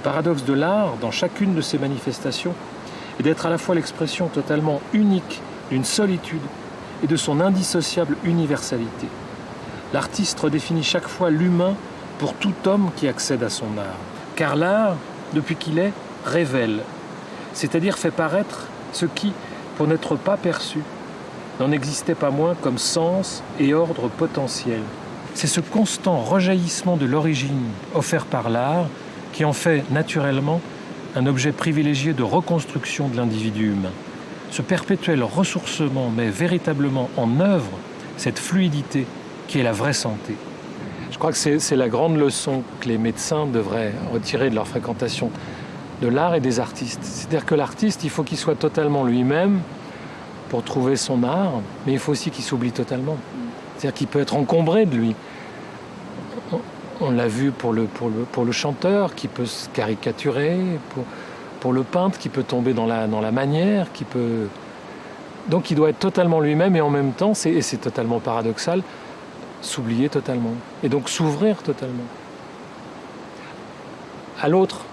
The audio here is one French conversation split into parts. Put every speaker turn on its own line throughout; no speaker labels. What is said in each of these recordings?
paradoxe de l'art, dans chacune de ses manifestations, est d'être à la fois l'expression totalement unique d'une solitude et de son indissociable universalité. L'artiste redéfinit chaque fois l'humain pour tout homme qui accède à son art. Car l'art, depuis qu'il est, révèle, c'est-à-dire fait paraître ce qui, pour n'être pas perçu, n'en existait pas moins comme sens et ordre potentiel. C'est ce constant rejaillissement de l'origine offert par l'art qui en fait naturellement un objet privilégié de reconstruction de l'individu humain. Ce perpétuel ressourcement met véritablement en œuvre cette fluidité qui est la vraie santé. Je crois que c'est la grande leçon que les médecins devraient retirer de leur fréquentation de l'art et des artistes. C'est-à-dire que l'artiste, il faut qu'il soit totalement lui-même pour trouver son art, mais il faut aussi qu'il s'oublie totalement. C'est-à-dire qu'il peut être encombré de lui. On l'a vu pour le chanteur qui peut se caricaturer, pour le peintre qui peut tomber dans la manière, qui peut... Donc il doit être totalement lui-même et en même temps, et c'est totalement paradoxal, s'oublier totalement. Et donc s'ouvrir totalement à l'autre.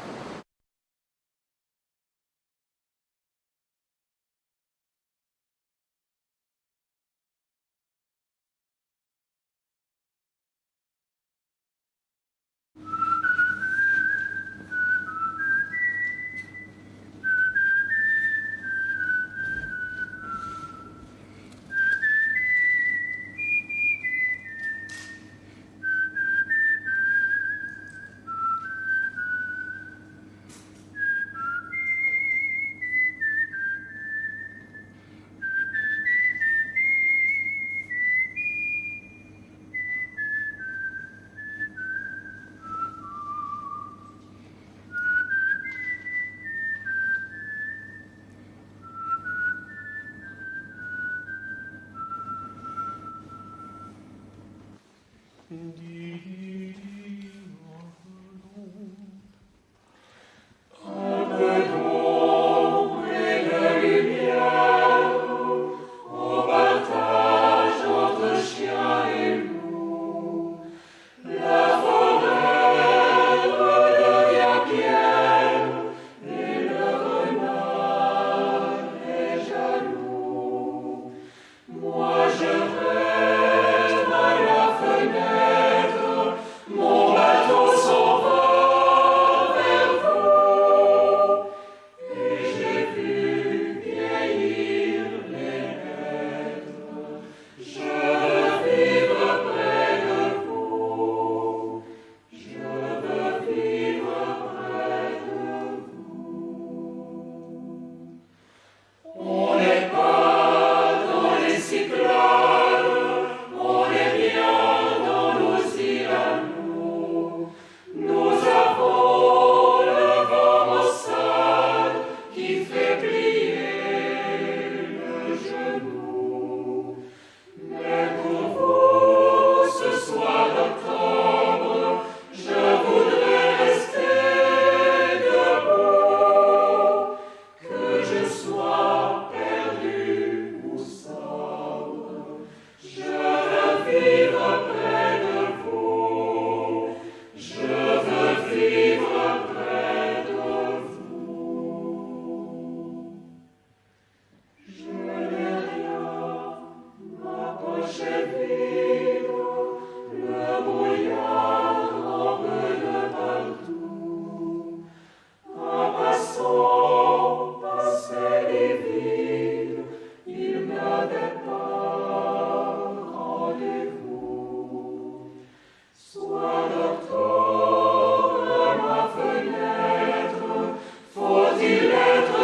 Faut-il être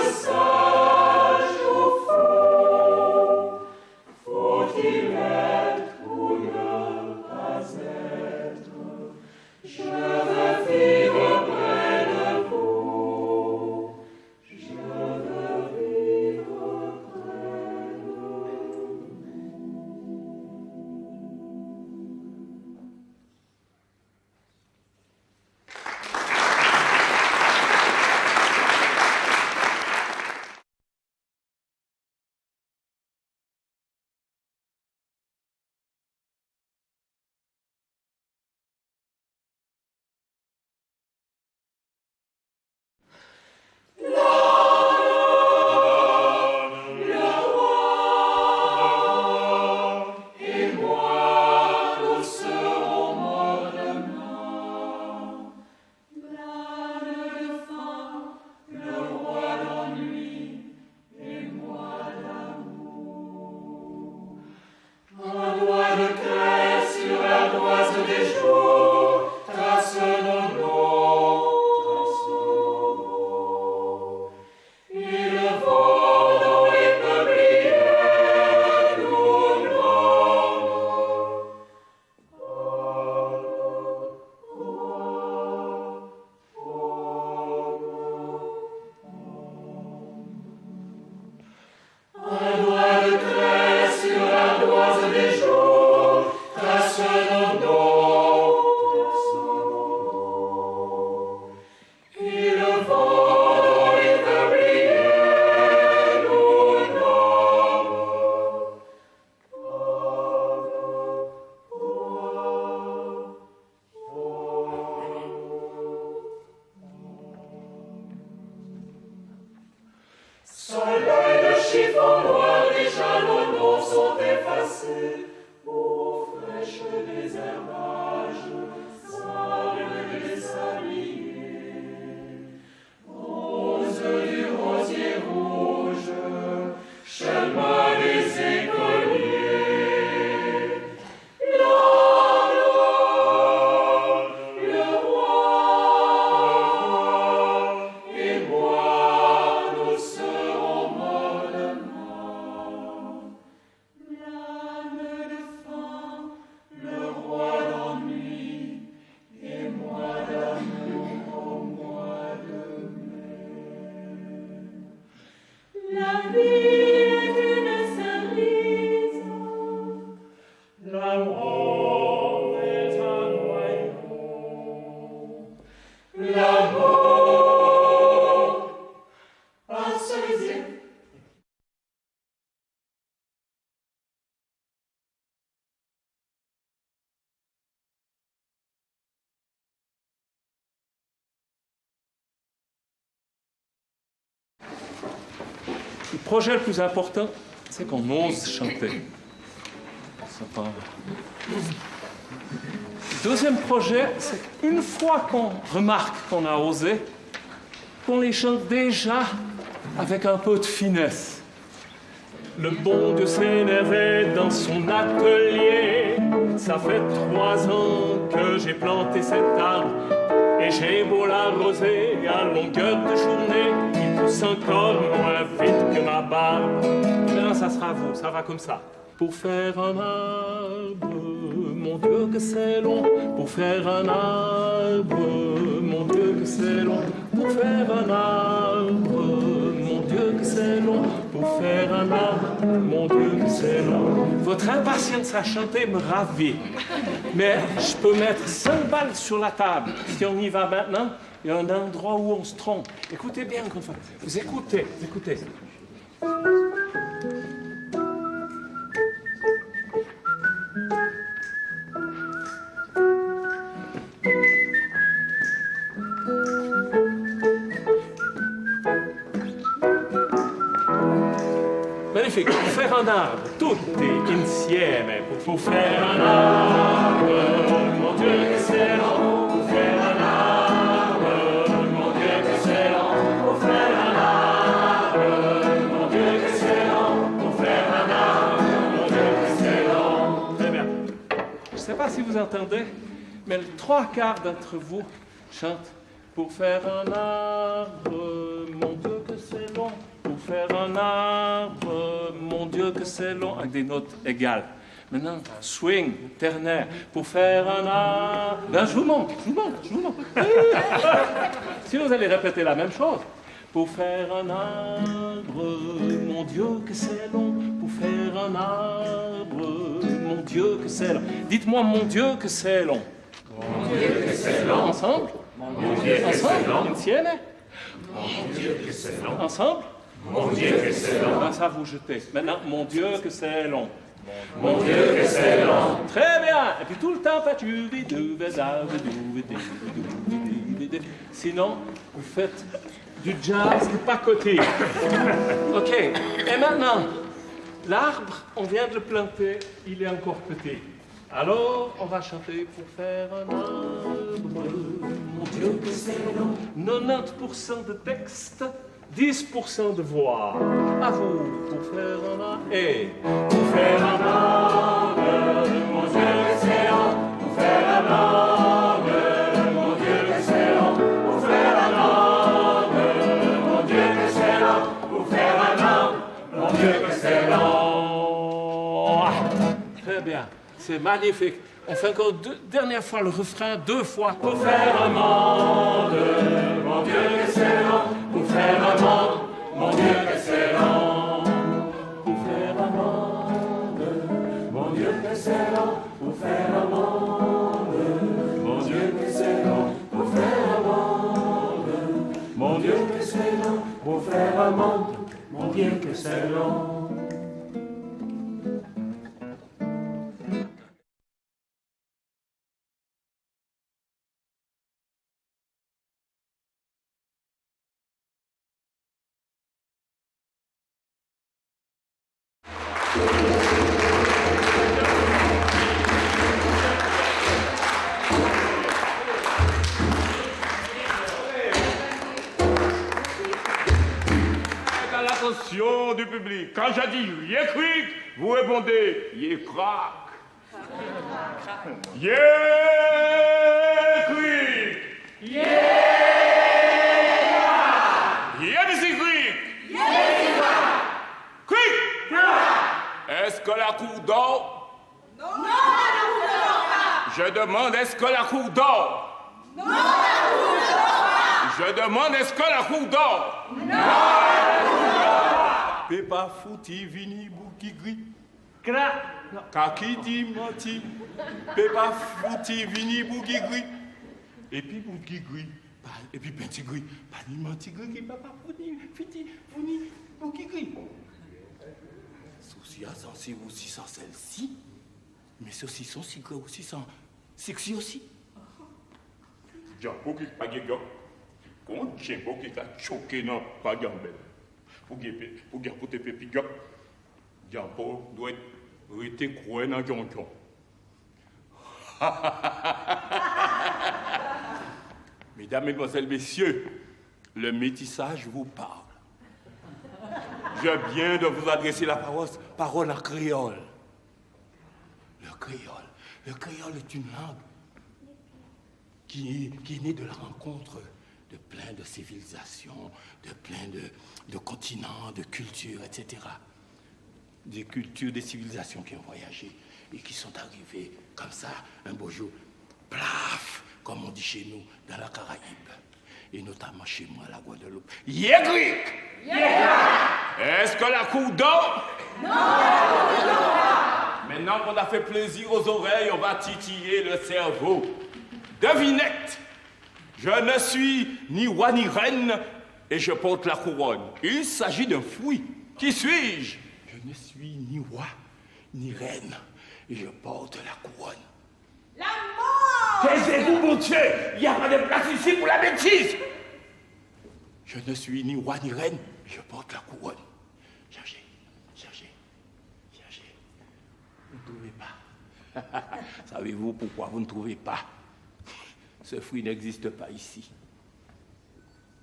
projet le plus important, c'est qu'on ose chanter. C'est pas... Deuxième projet, c'est qu'une fois qu'on remarque qu'on a osé, qu'on les chante déjà avec un peu de finesse. Le bon Dieu s'énervait dans son atelier. Ça fait 3 ans que j'ai planté cet arbre et j'ai beau l'arroser à longueur de journée, il pousse encore moins vite que ma barbe. Maintenant, ça sera vous, ça va comme ça. Pour faire un arbre, mon Dieu que c'est long. Pour faire un arbre, mon Dieu que c'est long. Pour faire un arbre, mon Dieu que c'est long. Pour faire un arbre, mon Dieu que c'est long. Votre impatience à chanter me ravit. Mais je peux mettre 5 balles sur la table. Si on y va maintenant, il y a un endroit où on se trompe. Écoutez bien, comme ça. Vous écoutez, vous écoutez. Magnifique. Pour faire un arbre, tout est insieme. Pour faire un arbre, mon Dieu que c'est long. Pour faire un arbre, mon Dieu que c'est long. Pour faire un arbre, mon Dieu que c'est long. Pour faire un arbre, mon Dieu que c'est long. Très bien. Je ne sais pas si vous entendez, mais les 3/4 d'entre vous chantent. Pour faire un arbre, mon Dieu que c'est long. Pour faire un arbre, mon Dieu que c'est long, avec des notes égales. Maintenant, swing, ternaire. Pour faire un arbre... Ben, je vous montre. Si vous allez répéter la même chose. Pour faire un arbre, mon Dieu que c'est long. Pour faire un arbre, mon Dieu que c'est long. Dites-moi, mon Dieu que c'est long.
Mon Dieu que c'est long.
Ensemble.
Mon Dieu que c'est long.
Insieme.
Mon Dieu que c'est long.
Ensemble.
Mon Dieu que c'est long.
Ah, ça vous jetez. Maintenant, mon Dieu que c'est long.
Mon Dieu que c'est long.
Très bien. Et puis tout le temps, sinon, vous faites du jazz de pacoté. OK. Et maintenant, l'arbre, on vient de le planter, il est encore petit. Alors, on va chanter pour faire un arbre. Mon Dieu que c'est long. 90% de texte. 10% de voix. À vous, pour faire un arbre. Et pour faire un arbre, mon Dieu que c'est long. Pour faire un arbre, mon Dieu que c'est long. Pour faire un arbre, mon Dieu que c'est long. Pour faire un arbre, mon Dieu que c'est long. Très bien, c'est magnifique. On fait encore dernière fois le refrain, 2 fois. Pour faire un monde, mon Dieu que c'est long. Pour faire un monde, mon Dieu que c'est long. Pour faire un monde, mon Dieu que c'est long. Pour faire un monde, mon Dieu que c'est long. Pour faire un monde, mon Dieu que c'est long. Pour faire un monde, mon Dieu que c'est long.
Du public. Quand j'ai dit yeah quick, vous répondez yeah crack. Yeah quick. Yeah Missy quick. Quick. Est-ce que la cour dort?
Non, la cour ne dort pas.
Je demande est-ce que la cour dort?
Non, la cour ne dort pas.
Je demande est-ce que la cour dort? Pépa fouti vini bouki gris. Kaki di menti. Pépa fouti vini bouki gris. Et puis bouki gris. Et puis petit gris. Pas ni menti gris qui papa fouti vini bouki gris. Souci à sensi aussi sans celle-ci. Mais ceci sont si gros aussi sans sexy aussi. J'ai beaucoup qui pas gagné. Quand j'ai beaucoup qui t'a choqué non pas gambel. pour tes pépis, Diapo doit rester croyant dans John. Mesdames, Mesdemoiselles, Messieurs, le métissage vous parle. Je viens de vous adresser la parole en créole. Le créole est une langue qui est née de la rencontre de plein de civilisations, de plein de continents, de cultures, etc. Des cultures, des civilisations qui ont voyagé et qui sont arrivées comme ça, un beau jour, plaf, comme on dit chez nous, dans la Caraïbe, et notamment chez moi, la Guadeloupe. Yégric! Est-ce que la cour dort? Non! Maintenant qu'on a fait plaisir aux oreilles, on va titiller le cerveau. Devinette! Je ne suis ni roi ni reine et je porte la couronne. Il s'agit d'un fruit. Qui suis-je? Je ne suis ni roi ni reine et je porte la couronne.
La mort!
Taisez-vous, mon Dieu! Il n'y a pas de place ici pour la bêtise! Je ne suis ni roi ni reine et je porte la couronne. Cherchez. Vous ne trouvez pas. Savez-vous pourquoi vous ne trouvez pas? Ce fruit n'existe pas ici.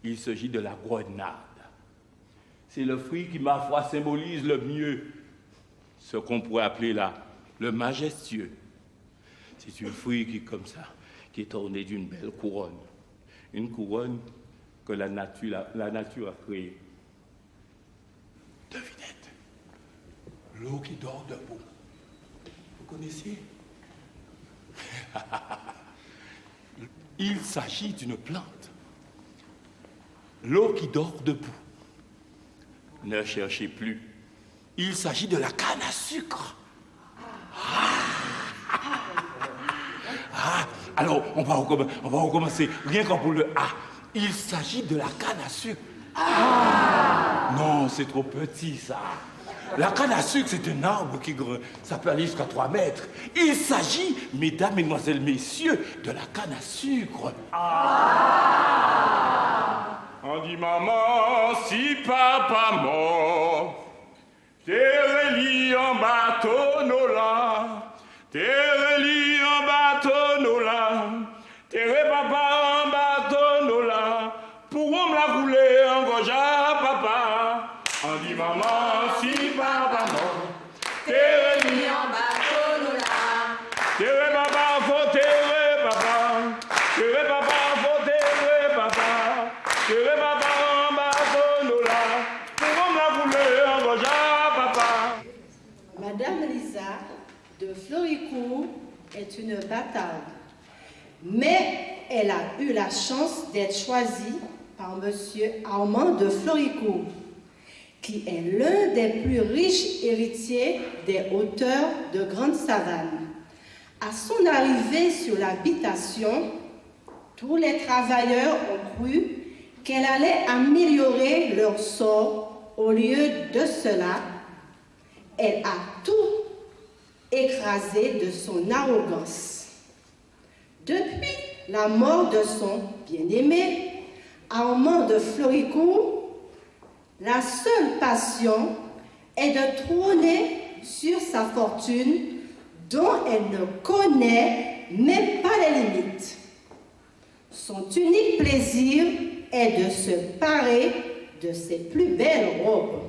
Il s'agit de la grenade. C'est le fruit qui, ma foi, symbolise le mieux ce qu'on pourrait appeler le majestueux. C'est un fruit qui, comme ça, qui est orné d'une belle couronne. Une couronne que la nature a créée. Devinette, l'eau qui dort debout. Vous connaissez? Il s'agit d'une plante. L'eau qui dort debout. Ne cherchez plus. Il s'agit de la canne à sucre. Alors, on va recommencer. Rien qu'en pour le A. Il s'agit de la canne à sucre. Non, c'est trop petit, ça. La canne à sucre, c'est un arbre ça peut aller jusqu'à 3 mètres. Il s'agit, mesdames, mesdemoiselles, messieurs, de la canne à sucre. On dit, maman, si papa mort, t'es relié en bateau, là. T'es relié en bateau, là. T'es papa en bateau, là. Pour me la rouler en goja, papa. On dit, maman, si papa mort, t'es relié en bateau, là. T'es papa, faut t'aider, papa. T'es papa, faut t'aider, papa. T'es papa en bateau, là. Pour me la rouler en goja, papa.
Madame Lisa de Floricourt est une bâtarde, mais elle a eu la chance d'être choisie par Monsieur Armand de Floricourt, qui est l'un des plus riches héritiers des hauteurs de Grande Savane. À son arrivée sur l'habitation, tous les travailleurs ont cru qu'elle allait améliorer leur sort. Au lieu de cela, elle a tout écrasé de son arrogance. Depuis la mort de son bien-aimé, Armand de Floricourt, la seule passion est de trôner sur sa fortune dont elle ne connaît même pas les limites. Son unique plaisir est de se parer de ses plus belles robes.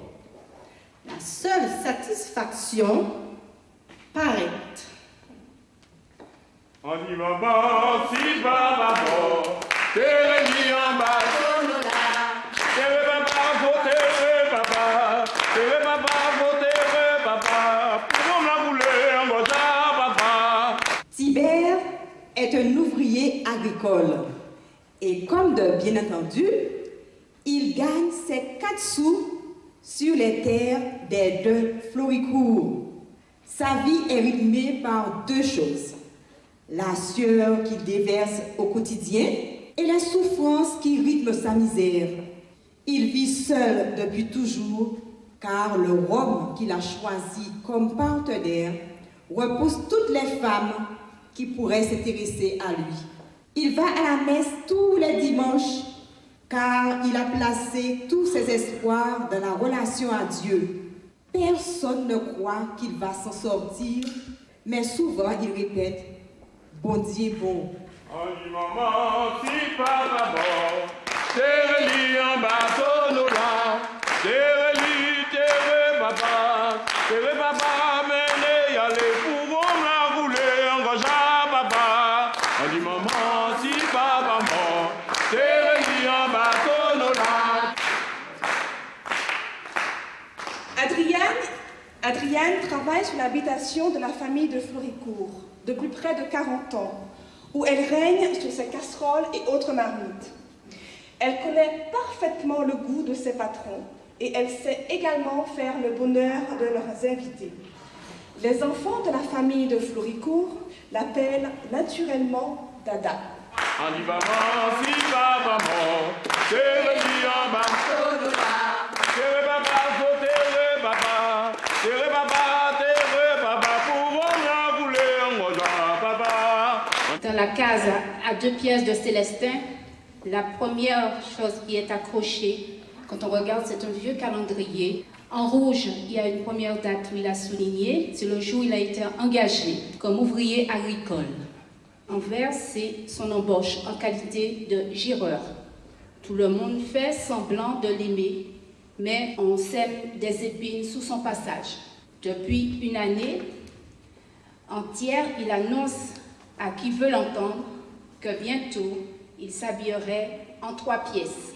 La seule satisfaction paraît.
On dit, maman, si papa mort, t'es relié en bateau, là. T'es papa, faut t'aider, papa. T'es papa, faut t'aider, papa. Pour me la rouler en goja, papa.
Tibère est un ouvrier agricole et comme de bien entendu, il gagne ses 4 sous sur les terres des deux Floricourt. Sa vie est rythmée par 2 choses. La sueur qu'il déverse au quotidien et la souffrance qui rythme sa misère. Il vit seul depuis toujours car le homme qu'il a choisi comme partenaire repousse toutes les femmes qui pourraient s'intéresser à lui. Il va à la messe tous les dimanches car il a placé tous ses espoirs dans la relation à Dieu. Personne ne croit qu'il va s'en sortir, mais souvent il répète « Bon Dieu bon ».
On dit maman, si papa bon, terre li en bateau nous là, terre papa, menez y aller pour on la rouler en goja papa. On dit maman, si papa bon, terre li en bateau nous là.
Adrienne travaille sur l'habitation de la famille de Floricourt depuis près de 40 ans, où elle règne sur ses casseroles et autres marmites. Elle connaît parfaitement le goût de ses patrons et elle sait également faire le bonheur de leurs invités. Les enfants de la famille de Floricourt l'appellent naturellement Dada.
On dit maman, si papa bon, terre li en bateau nous là, terre papa, faut terre papa, terre papa, pour on la rouler en goja papa.
Dans la case à 2 pièces de Célestin, la première chose qui est accrochée, quand on regarde, c'est un vieux calendrier. En rouge, il y a une première date où il a souligné, c'est le jour où il a été engagé comme ouvrier agricole. En vert, c'est son embauche en qualité de gireur. Tout le monde fait semblant de l'aimer, mais on sème des épines sous son passage. Depuis une année entière, il annonce à qui veut l'entendre que bientôt, il s'habillerait en 3 pièces.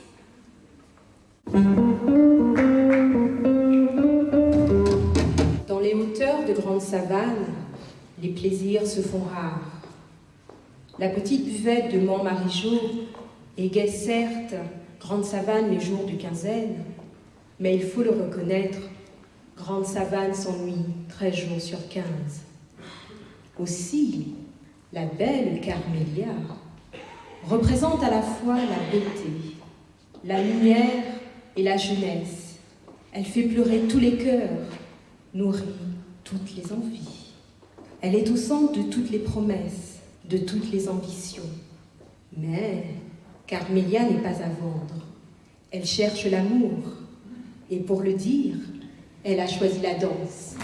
Dans les hauteurs de Grande Savane, les plaisirs se font rares. La petite buvette de Mont-Marijot égaie certes Grande Savane les jours de quinzaine, mais il faut le reconnaître, Grande Savane s'ennuie 13 jours sur 15. Aussi, la belle Carmélia représente à la fois la beauté, la lumière et la jeunesse. Elle fait pleurer tous les cœurs, nourrit toutes les envies. Elle est au centre de toutes les promesses, de toutes les ambitions. Mais Carmélia n'est pas à vendre. Elle cherche l'amour. Et pour le dire, elle a choisi la danse.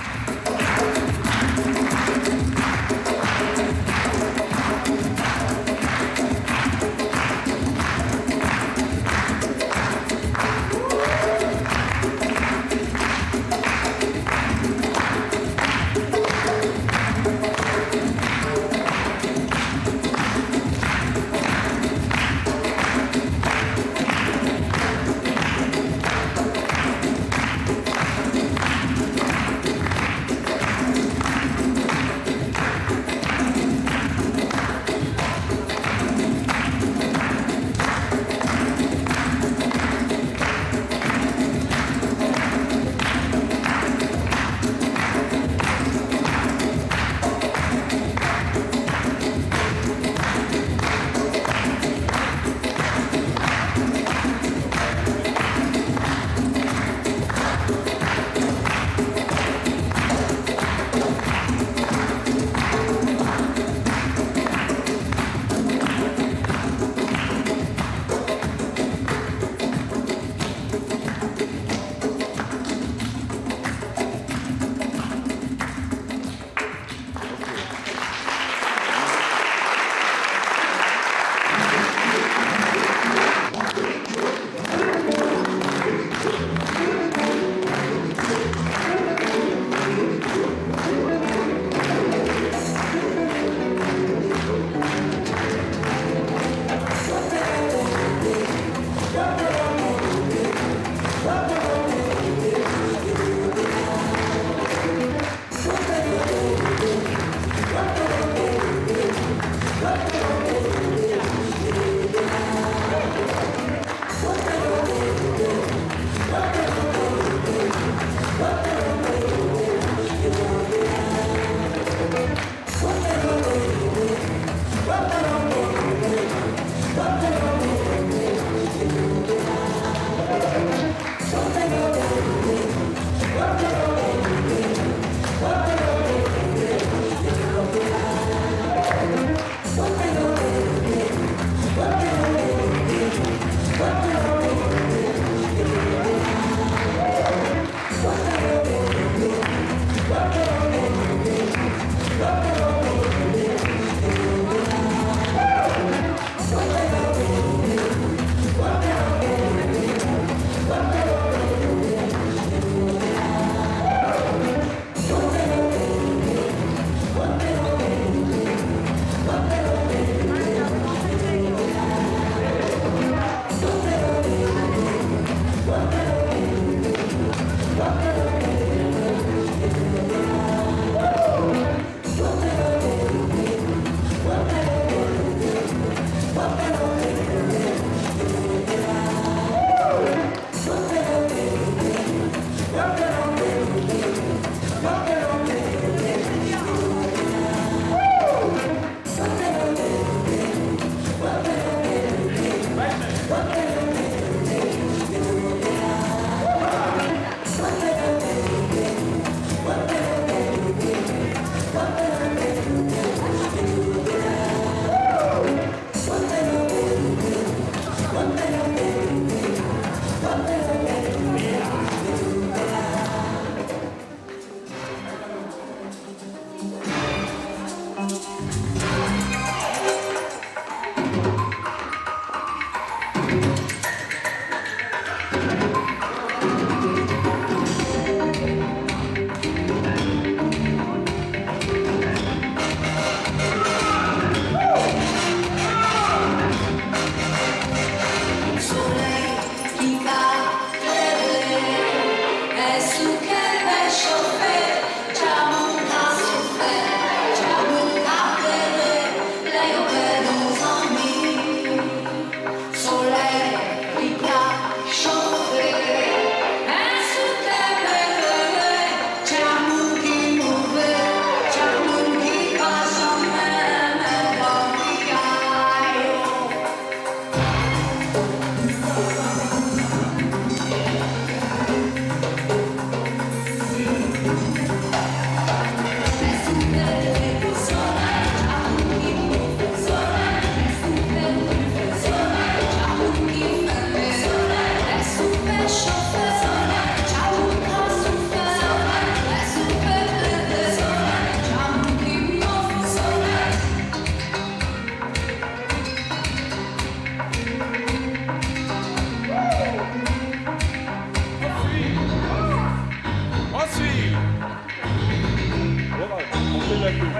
un peu.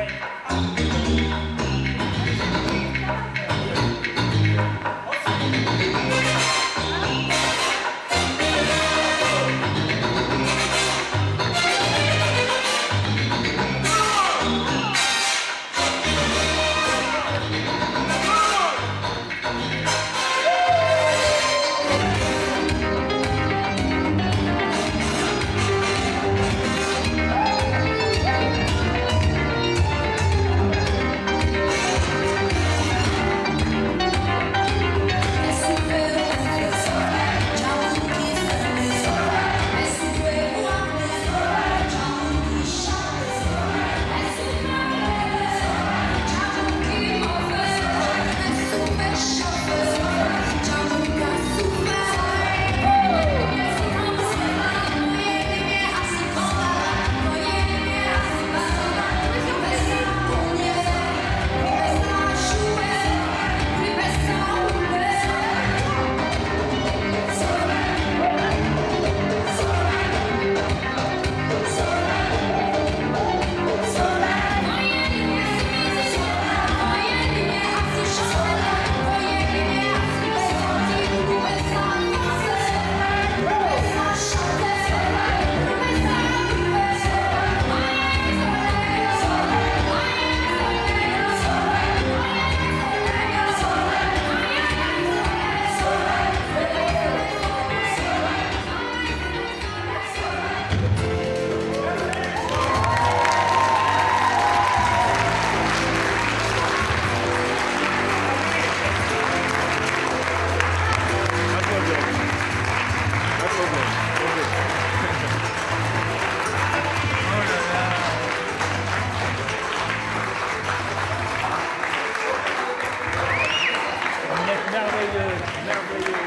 Merveilleux, merveilleux.